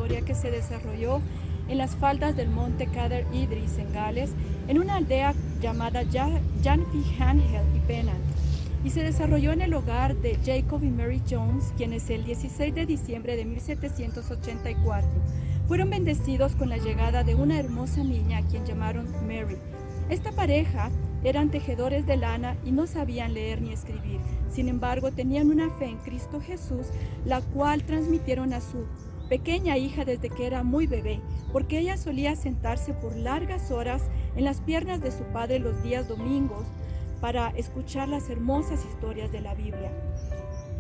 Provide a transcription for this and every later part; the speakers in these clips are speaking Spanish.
historia que se desarrolló en las faldas del monte Cadair Idris en Gales, en una aldea llamada Llanfihangel y Pennant, y se desarrolló en el hogar de Jacob y Mary Jones, quienes el 16 de diciembre de 1784 fueron bendecidos con la llegada de una hermosa niña a quien llamaron Mary. Esta pareja eran tejedores de lana y no sabían leer ni escribir. Sin embargo, tenían una fe en Cristo Jesús, la cual transmitieron a su pequeña hija desde que era muy bebé, porque ella solía sentarse por largas horas en las piernas de su padre los días domingos para escuchar las hermosas historias de la Biblia.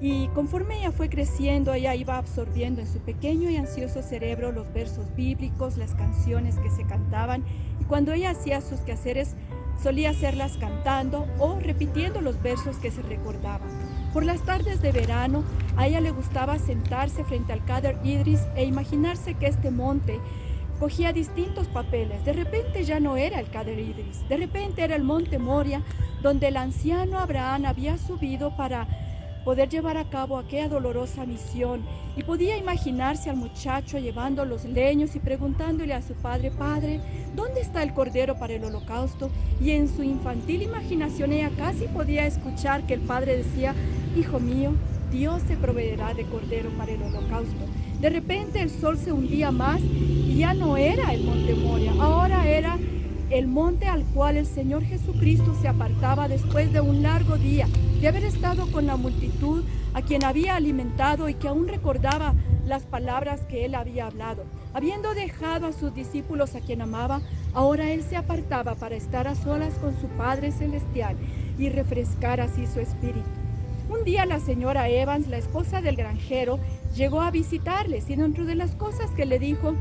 Y conforme ella fue creciendo, ella iba absorbiendo en su pequeño y ansioso cerebro los versos bíblicos, las canciones que se cantaban, y cuando ella hacía sus quehaceres, solía hacerlas cantando o repitiendo los versos que se recordaban. Por las tardes de verano, a ella le gustaba sentarse frente al Cadair Idris e imaginarse que este monte cogía distintos papeles. De repente ya no era el Cadair Idris, de repente era el monte Moria, donde el anciano Abraham había subido para poder llevar a cabo aquella dolorosa misión, y podía imaginarse al muchacho llevando los leños y preguntándole a su padre: Padre, ¿dónde está el cordero para el holocausto? Y en su infantil imaginación ella casi podía escuchar que el padre decía: Hijo mío, Dios te proveerá de cordero para el holocausto. De repente el sol se hundía más y ya no era el monte Moria, ahora era el monte al cual el Señor Jesucristo se apartaba después de un largo día de haber estado con la multitud a quien había alimentado y que aún recordaba las palabras que él había hablado. Habiendo dejado a sus discípulos a quien amaba, ahora él se apartaba para estar a solas con su Padre Celestial y refrescar así su espíritu. Un día la señora Evans, la esposa del granjero, llegó a visitarles, y dentro de las cosas que le dijo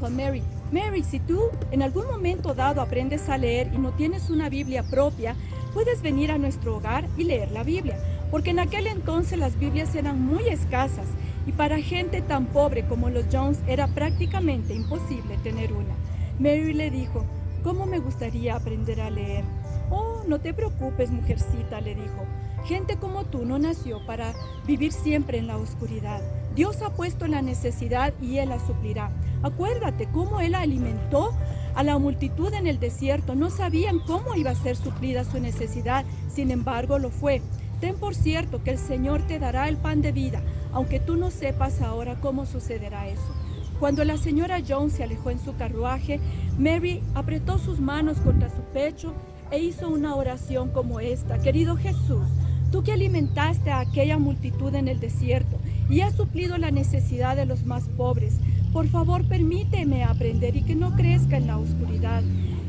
a Mary: Mary, si tú en algún momento dado aprendes a leer y no tienes una Biblia propia, puedes venir a nuestro hogar y leer la Biblia, porque en aquel entonces las Biblias eran muy escasas y para gente tan pobre como los Jones era prácticamente imposible tener una. Mary le dijo: ¿cómo me gustaría aprender a leer? Oh, no te preocupes, mujercita, le dijo. Gente como tú no nació para vivir siempre en la oscuridad. Dios ha puesto la necesidad y Él la suplirá. Acuérdate cómo Él alimentó a la multitud en el desierto. No sabían cómo iba a ser suplida su necesidad, sin embargo lo fue. Ten por cierto que el Señor te dará el pan de vida, aunque tú no sepas ahora cómo sucederá eso. Cuando la señora Jones se alejó en su carruaje, Mary apretó sus manos contra su pecho e hizo una oración como esta: Querido Jesús, tú que alimentaste a aquella multitud en el desierto y has suplido la necesidad de los más pobres, por favor permíteme aprender y que no crezca en la oscuridad.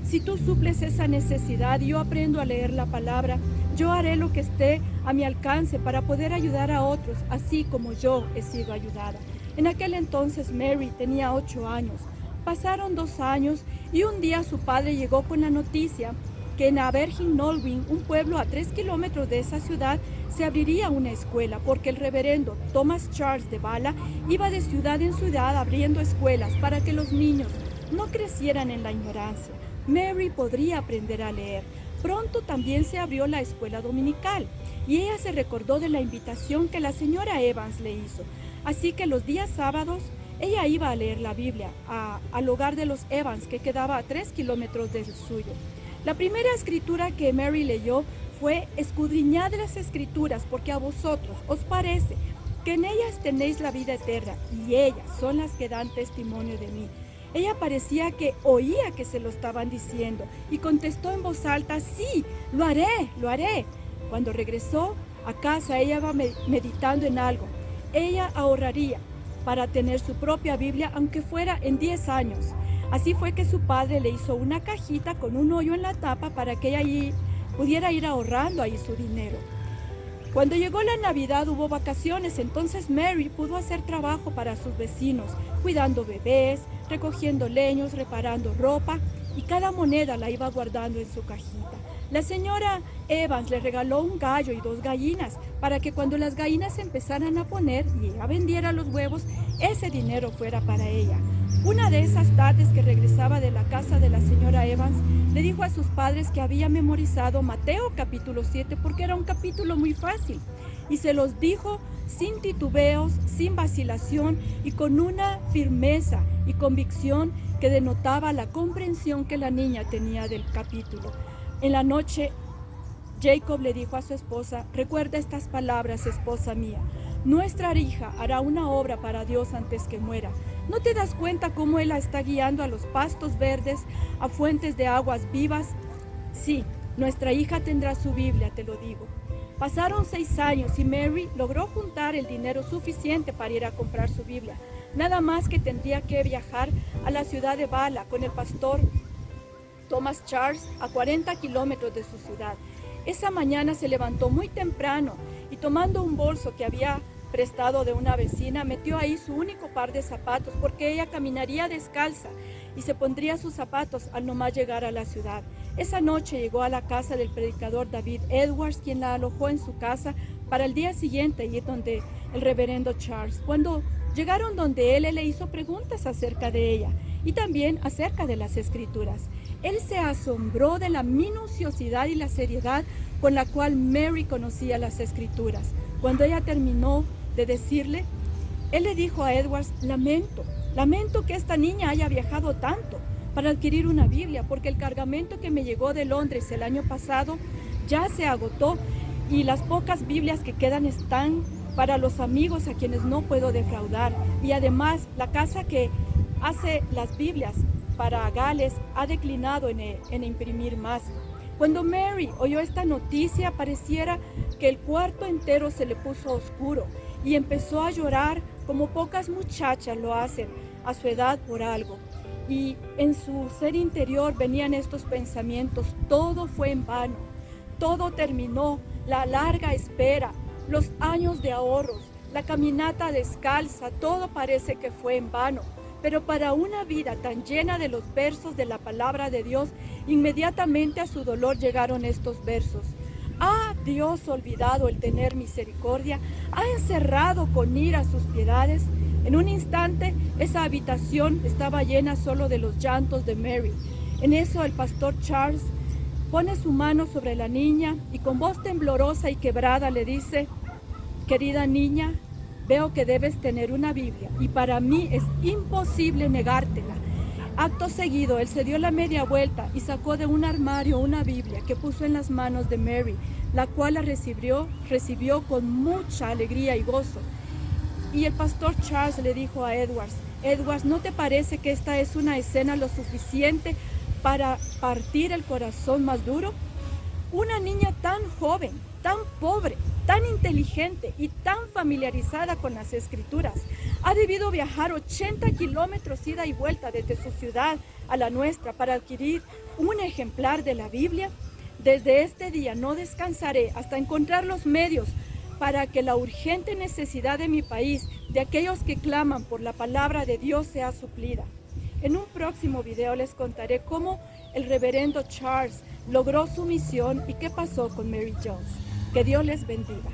Si tú suples esa necesidad y yo aprendo a leer la palabra, yo haré lo que esté a mi alcance para poder ayudar a otros, así como yo he sido ayudada. En aquel entonces Mary tenía 8 años. Pasaron 2 años y un día su padre llegó con la noticia que en Abergyn-Nolwyn, un pueblo a 3 kilómetros de esa ciudad, se abriría una escuela, porque el reverendo Thomas Charles de Bala iba de ciudad en ciudad abriendo escuelas para que los niños no crecieran en la ignorancia. Mary podría aprender a leer. Pronto también se abrió la escuela dominical y ella se recordó de la invitación que la señora Evans le hizo. Así que los días sábados ella iba a leer la Biblia al hogar de los Evans, que quedaba a 3 kilómetros del suyo. La primera escritura que Mary leyó fue: escudriñad las escrituras, porque a vosotros os parece que en ellas tenéis la vida eterna, y ellas son las que dan testimonio de mí. Ella parecía que oía que se lo estaban diciendo y contestó en voz alta: sí, lo haré, lo haré. Cuando regresó a casa, ella iba meditando en algo. Ella ahorraría para tener su propia Biblia, aunque fuera en 10 años. Así fue que su padre le hizo una cajita con un hoyo en la tapa para que ella pudiera ir ahorrando ahí su dinero. Cuando llegó la Navidad hubo vacaciones, entonces Mary pudo hacer trabajo para sus vecinos, cuidando bebés, recogiendo leños, reparando ropa, y cada moneda la iba guardando en su cajita. La señora Evans le regaló un gallo y 2 gallinas para que cuando las gallinas empezaran a poner y ella vendiera los huevos, ese dinero fuera para ella. Una de esas tardes que regresaba de la casa de la señora Evans, le dijo a sus padres que había memorizado Mateo capítulo 7 porque era un capítulo muy fácil. y se los dijo sin titubeos, sin vacilación y con una firmeza y convicción que denotaba la comprensión que la niña tenía del capítulo. En la noche, Jacob le dijo a su esposa: recuerda estas palabras, esposa mía. Nuestra hija hará una obra para Dios antes que muera. ¿No te das cuenta cómo Él la está guiando a los pastos verdes, a fuentes de aguas vivas? Sí, nuestra hija tendrá su Biblia, te lo digo. Pasaron 6 años y Mary logró juntar el dinero suficiente para ir a comprar su Biblia. Nada más que tendría que viajar a la ciudad de Bala con el pastor Thomas Charles, a 40 kilómetros de su ciudad. Esa mañana se levantó muy temprano y, tomando un bolso que había prestado de una vecina, metió ahí su único par de zapatos, porque ella caminaría descalza y se pondría sus zapatos al nomás llegar a la ciudad. Esa noche llegó a la casa del predicador David Edwards, quien la alojó en su casa para el día siguiente ir donde el reverendo Charles. Cuando llegaron donde él le hizo preguntas acerca de ella y también acerca de las escrituras. Él se asombró de la minuciosidad y la seriedad con la cual Mary conocía las escrituras. Cuando ella terminó de decirle, él le dijo a Edwards: lamento que esta niña haya viajado tanto para adquirir una Biblia, porque el cargamento que me llegó de Londres el año pasado ya se agotó y las pocas Biblias que quedan están para los amigos a quienes no puedo defraudar. Y además, la casa que hace las Biblias para Gales ha declinado en imprimir más. Cuando Mary oyó esta noticia, pareciera que el cuarto entero se le puso oscuro y empezó a llorar como pocas muchachas lo hacen a su edad por algo. Y en su ser interior venían estos pensamientos: todo fue en vano, todo terminó, la larga espera, los años de ahorros, la caminata descalza, todo parece que fue en vano. Pero para una vida tan llena de los versos de la palabra de Dios, inmediatamente a su dolor llegaron estos versos: ¿ha Dios olvidado el tener misericordia? ¿Ha encerrado con ira sus piedades? En un instante, esa habitación estaba llena solo de los llantos de Mary. En eso, el pastor Charles pone su mano sobre la niña y con voz temblorosa y quebrada le dice: querida niña, veo que debes tener una Biblia y para mí es imposible negártela. Acto seguido, él se dio la media vuelta y sacó de un armario una Biblia que puso en las manos de Mary, la cual la recibió con mucha alegría y gozo. Y el pastor Charles le dijo a Edwards: Edwards, ¿no te parece que esta es una escena lo suficiente para partir el corazón más duro? Una niña tan joven, tan pobre, tan inteligente y tan familiarizada con las escrituras, ha debido viajar 80 kilómetros ida y vuelta desde su ciudad a la nuestra para adquirir un ejemplar de la Biblia. Desde este día no descansaré hasta encontrar los medios para que la urgente necesidad de mi país, de aquellos que claman por la palabra de Dios, sea suplida. En un próximo video les contaré cómo el reverendo Charles logró su misión y qué pasó con Mary Jones. Que Dios les bendiga.